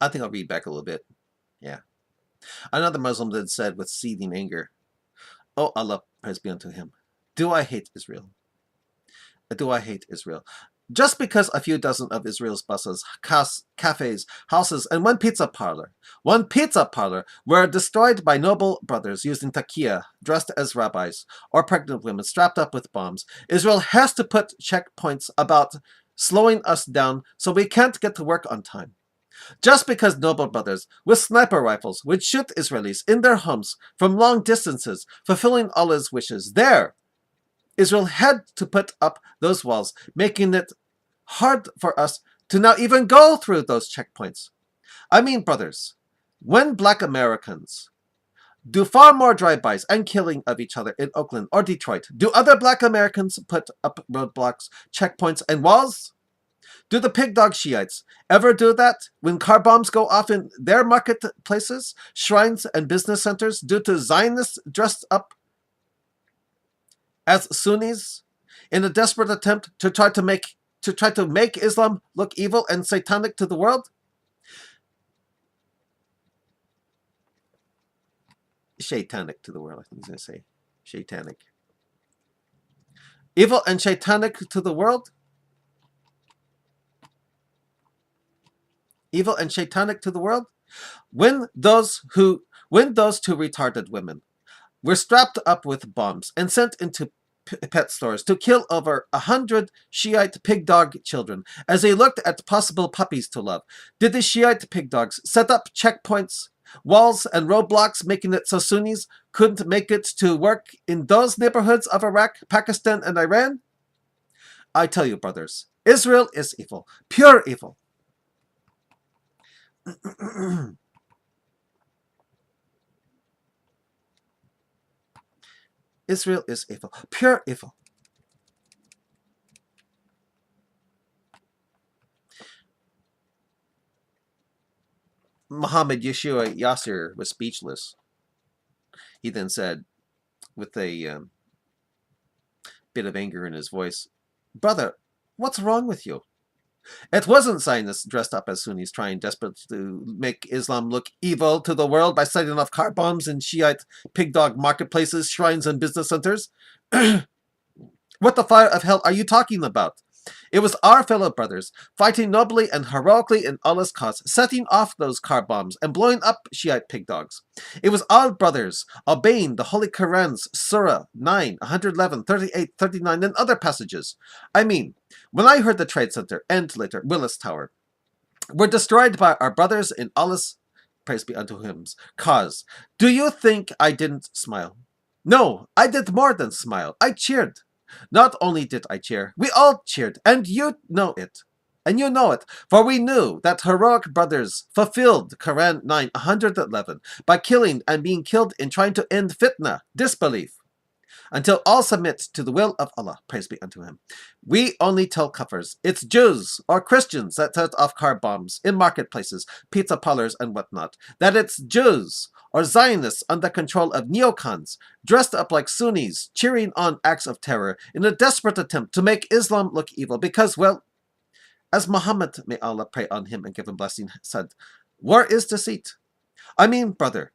I think I'll read back a little bit. Yeah. Another Muslim then said with seething anger, "Oh Allah, praise be unto him. Do I hate Israel? Do I hate Israel? Just because a few dozen of Israel's buses, cafes, houses, and one pizza parlor, were destroyed by noble brothers using taqiyya, dressed as rabbis, or pregnant women strapped up with bombs, Israel has to put checkpoints about slowing us down so we can't get to work on time. Just because noble brothers with sniper rifles would shoot Israelis in their homes from long distances, fulfilling Allah's wishes, there Israel had to put up those walls, making it hard for us to now even go through those checkpoints. I mean, brothers, when black Americans do far more drive-bys and killing of each other in Oakland or Detroit, do other black Americans put up roadblocks, checkpoints, and walls? Do the pig dog Shiites ever do that when car bombs go off in their marketplaces, shrines, and business centers due to Zionists dressed up as Sunnis in a desperate attempt to try to make Islam look evil and satanic to the world? Satanic to the world, I think he's going to say. Satanic. Evil and satanic to the world? Evil and satanic to the world? When those two retarded women were strapped up with bombs and sent into pet stores to kill over 100 Shiite pig dog children as they looked at possible puppies to love, did the Shiite pig dogs set up checkpoints, walls, and roadblocks, making it so Sunnis couldn't make it to work in those neighborhoods of Iraq, Pakistan, and Iran? I tell you, brothers, Israel is evil, pure evil. Israel is evil, pure evil. Muhammad Yesua Yasir was speechless. He then said, with a bit of anger in his voice, "Brother, what's wrong with you? It wasn't Zionists dressed up as Sunnis trying desperately to make Islam look evil to the world by setting off car bombs in Shiite pig dog marketplaces, shrines, and business centers. What the fire of hell are you talking about? It was our fellow brothers, fighting nobly and heroically in Allah's cause, setting off those car bombs and blowing up Shiite pig dogs. It was our brothers, obeying the Holy Quran's Surah 9, 111, 38, 39, and other passages. I mean, when I heard the Trade Center and later Willis Tower were destroyed by our brothers in Allah's, praise be unto him's, cause, do you think I didn't smile? No, I did more than smile. I cheered. Not only did I cheer, we all cheered, and you know it. And you know it, for we knew that heroic brothers fulfilled Quran 9, 111 by killing and being killed in trying to end fitna, disbelief, until all submit to the will of Allah, praise be unto him. We only tell kafirs, it's Jews or Christians that set off car bombs in marketplaces, pizza parlors, and whatnot, that it's Jews or Zionists under control of neocons, dressed up like Sunnis, cheering on acts of terror in a desperate attempt to make Islam look evil because, well, as Muhammad, may Allah pray on him and give him blessing, said, war is deceit. I mean, brother,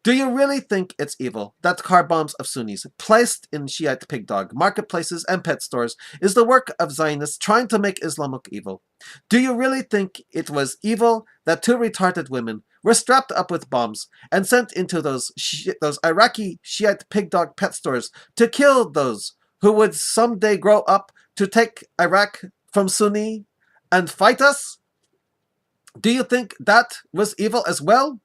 do you really think it's evil that car bombs of Sunnis placed in Shiite pig dog marketplaces and pet stores is the work of Zionists trying to make Islam look evil? Do you really think it was evil that two retarded women were strapped up with bombs and sent into those Iraqi Shiite pig dog pet stores to kill those who would someday grow up to take Iraq from Sunni and fight us? Do you think that was evil as well?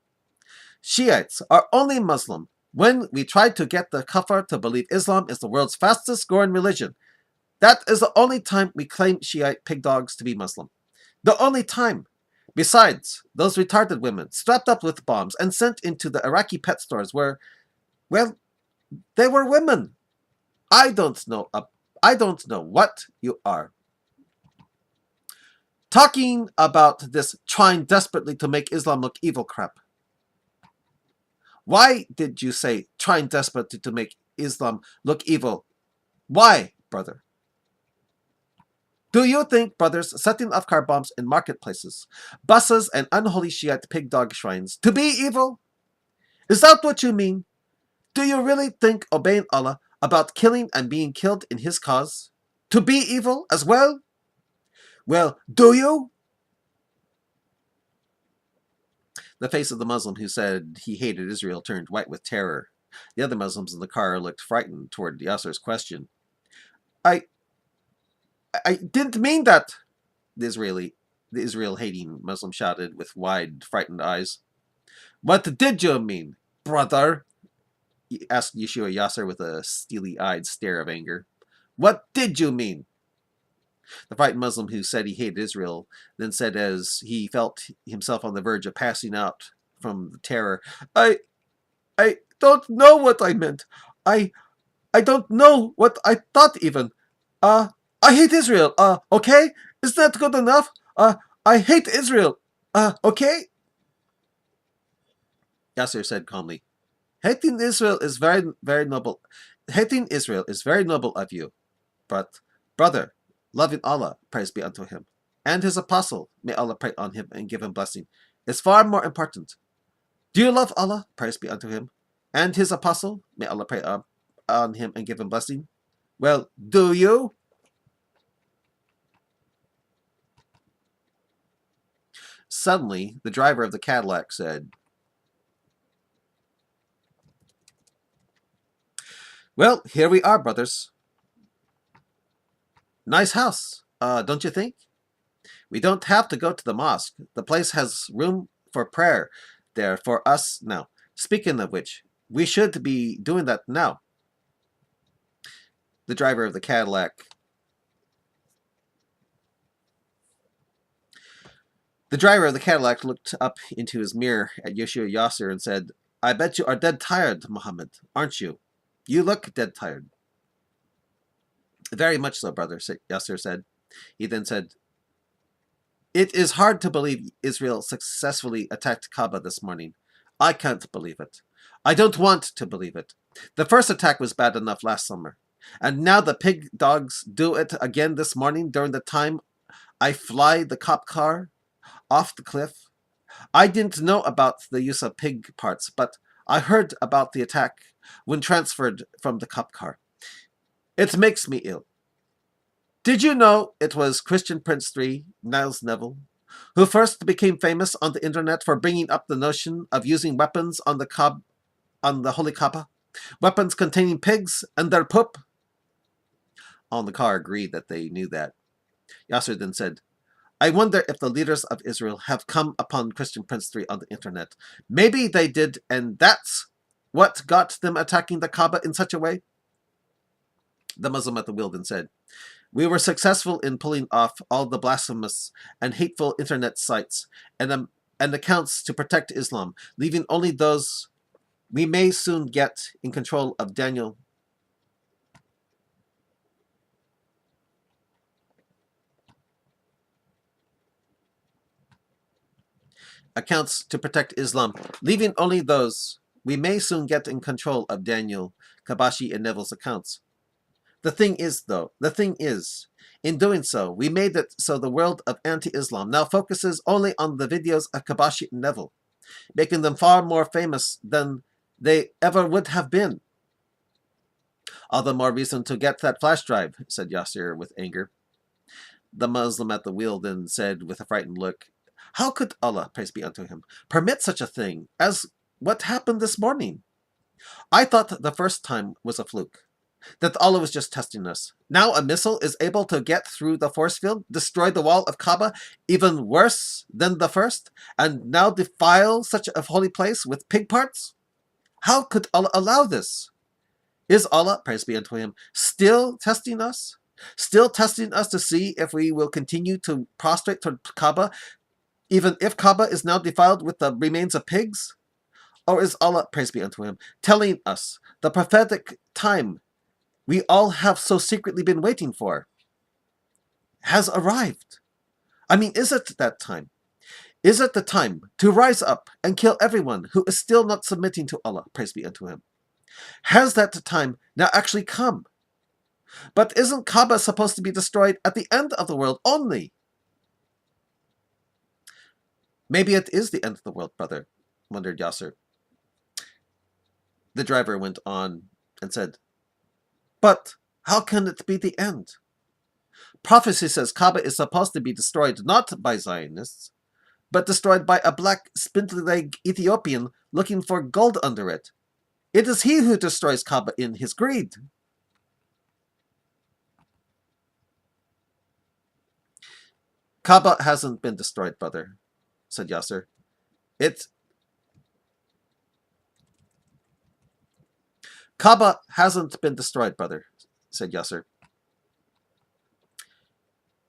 Shiites are only Muslim when we try to get the kafir to believe Islam is the world's fastest growing religion. That is the only time we claim Shiite pig dogs to be Muslim. The only time. Besides, those retarded women strapped up with bombs and sent into the Iraqi pet stores were, well, they were women. I don't know what you are. Talking about this trying desperately to make Islam look evil crap. Why did you say trying desperately to make Islam look evil? Why, brother? Do you think, brothers, setting off car bombs in marketplaces, buses, and unholy Shiite pig dog shrines to be evil? Is that what you mean? Do you really think obeying Allah about killing and being killed in His cause to be evil as well? Well, do you? The face of the Muslim who said he hated Israel turned white with terror. The other Muslims in the car looked frightened toward Yasir's question. I didn't mean that, the Israel-hating Muslim shouted with wide, frightened eyes. What did you mean, brother? Asked Yesua Yasir with a steely-eyed stare of anger. What did you mean? The frightened Muslim who said he hated Israel then said as he felt himself on the verge of passing out from the terror, I don't know what I meant. I don't know what I thought even. I hate Israel. Okay? Is that good enough? I hate Israel. Okay? Yasir said calmly, Hating Israel is very, very noble. Hating Israel is very noble of you. But, brother, loving Allah, praise be unto Him, and His apostle, may Allah pray on him and give him blessing, is far more important. Do you love Allah, praise be unto Him, and His apostle, may Allah pray on him and give him blessing? Well, do you? Suddenly, the driver of the Cadillac said, Well, here we are, brothers. Nice house, don't you think? We don't have to go to the mosque. The place has room for prayer there for us now. Speaking of which, we should be doing that now. The driver of the Cadillac looked up into his mirror at Yesua Yasir and said, I bet you are dead tired, Muhammad, aren't you? You look dead tired. Very much so, brother, Yasir said. He then said, It is hard to believe Israel successfully attacked Kaaba this morning. I can't believe it. I don't want to believe it. The first attack was bad enough last summer. And now the pig dogs do it again this morning during the time I fly the cop car off the cliff. I didn't know about the use of pig parts, but I heard about the attack when transferred from the cop car. It makes me ill. Did you know it was Christian Prince III, Niles Neville, who first became famous on the internet for bringing up the notion of using weapons on the Holy Kaaba? Weapons containing pigs and their poop? All in the car agreed that they knew that. Yasir then said, I wonder if the leaders of Israel have come upon Christian Prince III on the internet. Maybe they did, and that's what got them attacking the Kaaba in such a way? The Muslim at the wheel then said, We were successful in pulling off all the blasphemous and hateful internet sites and accounts to protect Islam, leaving only those we may soon get in control of Daniel. Accounts to protect Islam, leaving only those we may soon get in control of Daniel, Kabashi, and Neville's accounts. The thing is, in doing so, we made it so the world of anti-Islam now focuses only on the videos of Kabashi and Neville, making them far more famous than they ever would have been. All the more reason to get that flash drive, said Yasir with anger. The Muslim at the wheel then said with a frightened look, How could Allah, praise be unto Him, permit such a thing as what happened this morning? I thought the first time was a fluke, that Allah was just testing us. Now a missile is able to get through the force field, destroy the wall of Kaaba even worse than the first, and now defile such a holy place with pig parts? How could Allah allow this? Is Allah, praise be unto Him, still testing us? Still testing us to see if we will continue to prostrate toward Kaaba, even if Kaaba is now defiled with the remains of pigs? Or is Allah, praise be unto Him, telling us the prophetic time we all have so secretly been waiting for has arrived? I mean, is it that time? Is it the time to rise up and kill everyone who is still not submitting to Allah, praise be unto Him? Has that time now actually come? But isn't Kaaba supposed to be destroyed at the end of the world only? Maybe it is the end of the world, brother, wondered Yasir. The driver went on and said, but how can it be the end? Prophecy says Kaaba is supposed to be destroyed not by Zionists, but destroyed by a black, spindly-legged Ethiopian looking for gold under it. It is he who destroys Kaaba in his greed. Kaaba hasn't been destroyed, brother, said Yasir. Kaaba hasn't been destroyed, brother, said Yasir.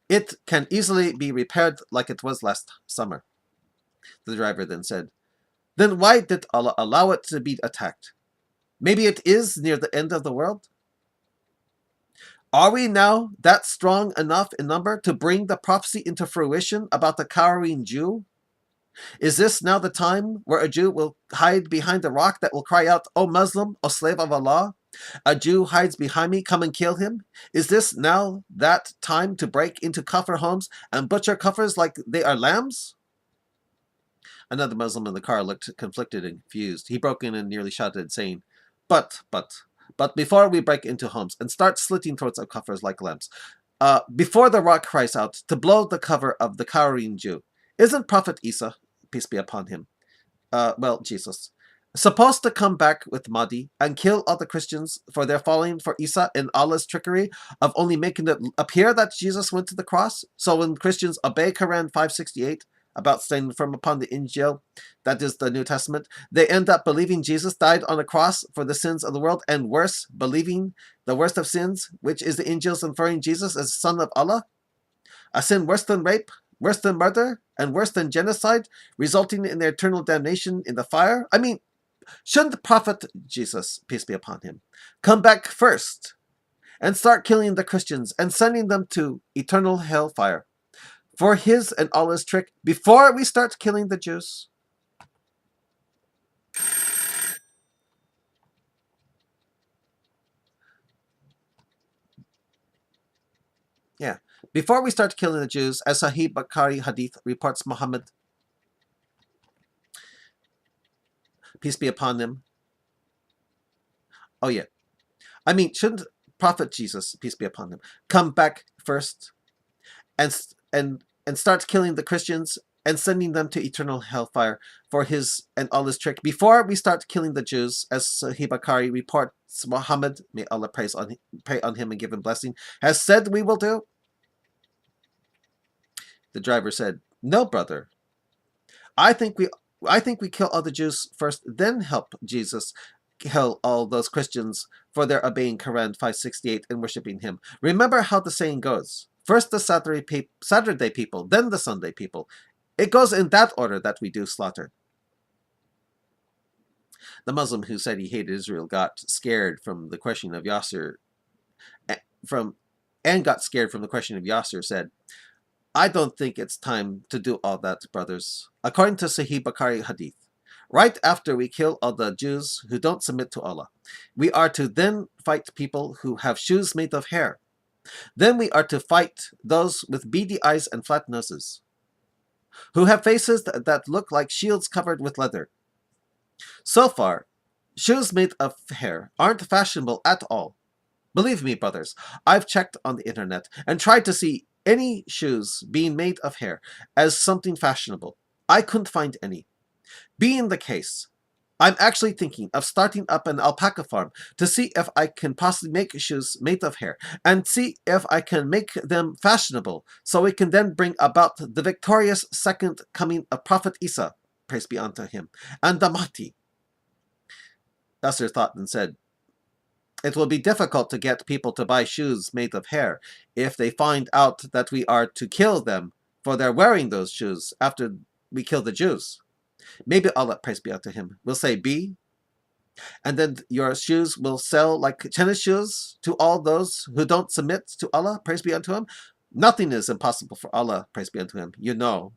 It can easily be repaired like it was last summer. The driver then said, then why did Allah allow it to be attacked? Maybe it is near the end of the world? Are we now that strong enough in number to bring the prophecy into fruition about the cowering Jew? Is this now the time where a Jew will hide behind a rock that will cry out, O Muslim, O slave of Allah? A Jew hides behind me, come and kill him? Is this now that time to break into kafir homes and butcher kafirs like they are lambs? Another Muslim in the car looked conflicted and confused. He broke in and nearly shouted, saying, But before we break into homes and start slitting throats of kafirs like lambs, before the rock cries out to blow the cover of the cowering Jew, isn't Prophet Isa, peace be upon him, Jesus, supposed to come back with Mahdi and kill all the Christians for their falling for Isa and Allah's trickery of only making it appear that Jesus went to the cross? So when Christians obey Quran 568 about staying firm upon the Injil, that is the New Testament, they end up believing Jesus died on a cross for the sins of the world, and worse, believing the worst of sins, which is the Injil's inferring Jesus as Son of Allah, a sin worse than rape, worse than murder, and worse than genocide, resulting in their eternal damnation in the fire? I mean, shouldn't the Prophet Jesus, peace be upon him, come back first and start killing the Christians and sending them to eternal hellfire for his and Allah's trick before we start killing the Jews? Yeah. Before we start killing the Jews, as Sahih Bukhari Hadith reports, Muhammad, peace be upon him. Oh yeah. I mean, shouldn't Prophet Jesus, peace be upon him, come back first and start killing the Christians and sending them to eternal hellfire for his and Allah's trick before we start killing the Jews, as Sahih Bukhari reports, Muhammad, may Allah pray on him and give him blessing, has said we will do? The driver said, no, brother. I think we kill all the Jews first, then help Jesus kill all those Christians for their obeying Quran 568 and worshipping him. Remember how the saying goes. First the Saturday people, then the Sunday people. It goes in that order that we do slaughter. The Muslim who said he hated Israel got scared from the question of Yasir, said, I don't think it's time to do all that, brothers. According to Sahih Bukhari Hadith, right after we kill all the Jews who don't submit to Allah, we are to then fight people who have shoes made of hair. Then we are to fight those with beady eyes and flat noses, who have faces that look like shields covered with leather. So far, shoes made of hair aren't fashionable at all. Believe me, brothers, I've checked on the internet and tried to see any shoes being made of hair as something fashionable. I couldn't find any. Being the case, I'm actually thinking of starting up an alpaca farm to see if I can possibly make shoes made of hair and see if I can make them fashionable so we can then bring about the victorious second coming of Prophet Isa, praise be unto him, and the Mahdi. Yasir thought and said, it will be difficult to get people to buy shoes made of hair if they find out that we are to kill them for their wearing those shoes after we kill the Jews. Maybe Allah, praise be unto him, will say be, and then your shoes will sell like tennis shoes to all those who don't submit to Allah, praise be unto him. Nothing is impossible for Allah, praise be unto him. You know,